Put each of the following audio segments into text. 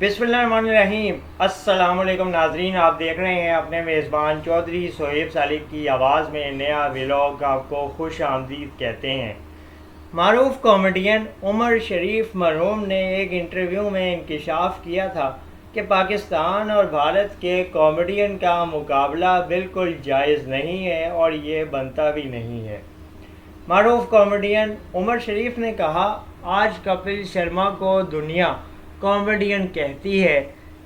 बिस्मिल्लाहिर्रहमानिर्रहीम। अस्सलाम वालेकुम नाजरीन, आप देख रहे हैं अपने मेज़बान चौधरी सोहेब सालिक की आवाज़ में नया व्लॉग। आपको खुश आमदीद कहते हैं। मारूफ कॉमेडियन उमर शरीफ मरहूम ने एक इंटरव्यू में इंकशाफ किया था कि पाकिस्तान और भारत के कॉमेडियन का मुकाबला बिल्कुल जायज़ नहीं है और ये बनता भी नहीं है। मारूफ कॉमेडियन उमर शरीफ ने कहा, आज कपिल शर्मा को दुनिया कॉमेडियन कहती है।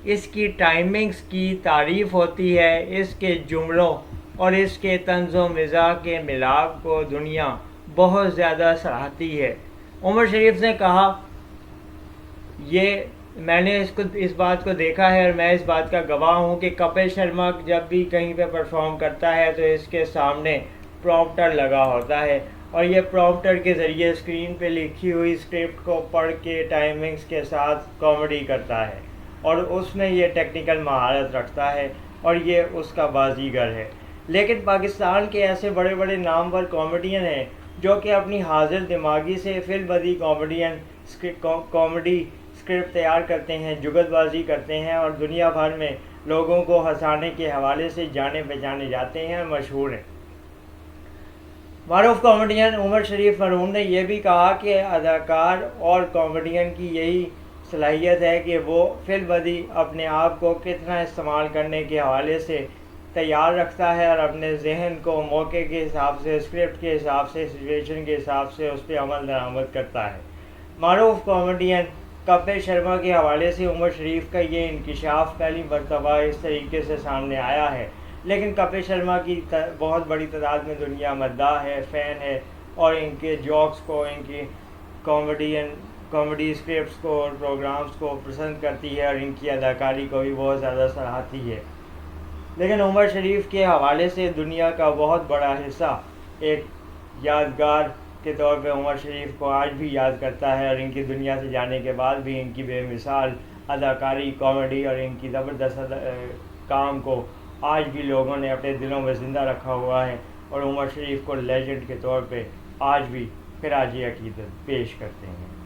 इसकी टाइमिंग्स की तारीफ़ होती है, इसके जुमलों और इसके तंज़ो मिज़ाह के मिलाप को दुनिया बहुत ज़्यादा सराहती है। उमर शरीफ ने कहा, ये मैंने इस बात को देखा है और मैं इस बात का गवाह हूँ कि कपिल शर्मा जब भी कहीं पे परफॉर्म करता है तो इसके सामने प्रॉम्प्टर लगा होता है और ये प्रॉम्प्टर के ज़रिए स्क्रीन पे लिखी हुई स्क्रिप्ट को पढ़ के टाइमिंग्स के साथ कॉमेडी करता है और उसमें ये टेक्निकल महारत रखता है और ये उसका बाजीगर है। लेकिन पाकिस्तान के ऐसे बड़े बड़े नामवर कॉमेडियन हैं जो कि अपनी हाजिर दिमागी से फिल्मबदी कॉमेडी स्क्रिप्ट तैयार करते हैं, जुगतबाजी करते हैं और दुनिया भर में लोगों को हंसाने के हवाले से जाने पहचाने जाते हैं, मशहूर हैं। मारूफ कॉमेडियन उमर शरीफ मरहूम ने यह भी कहा कि अदाकार और कॉमेडियन की यही सलाहियत है कि वो फिल्मबदी अपने आप को कितना इस्तेमाल करने के हवाले से तैयार रखता है और अपने जहन को मौके के हिसाब से, स्क्रिप्ट के हिसाब से, सिचुएशन के हिसाब से उस पर अमल दरामद करता है। मारूफ कॉमेडियन कपिल शर्मा के हवाले से उमर शरीफ का ये इंकशाफ पहली मरतबा इस तरीके से सामने आया है। लेकिन कपिल शर्मा की बहुत बड़ी तादाद में दुनिया मद्दाह है, फ़ैन है और इनके जोक्स को, इनकी कॉमेडी स्क्रिप्ट्स को और प्रोग्राम्स को पसंद करती है और इनकी अदाकारी को भी बहुत ज़्यादा सराहती है। लेकिन उमर शरीफ के हवाले से दुनिया का बहुत बड़ा हिस्सा एक यादगार के तौर पे उमर शरीफ को आज भी याद करता है और इनकी दुनिया से जाने के बाद भी इनकी बेमिसाल अदाकारी, कॉमेडी और इनकी ज़बरदस्त काम को आज भी लोगों ने अपने दिलों में ज़िंदा रखा हुआ है और उमर शरीफ को लेजेंड के तौर पे आज भी खराज अकीदत पेश करते हैं।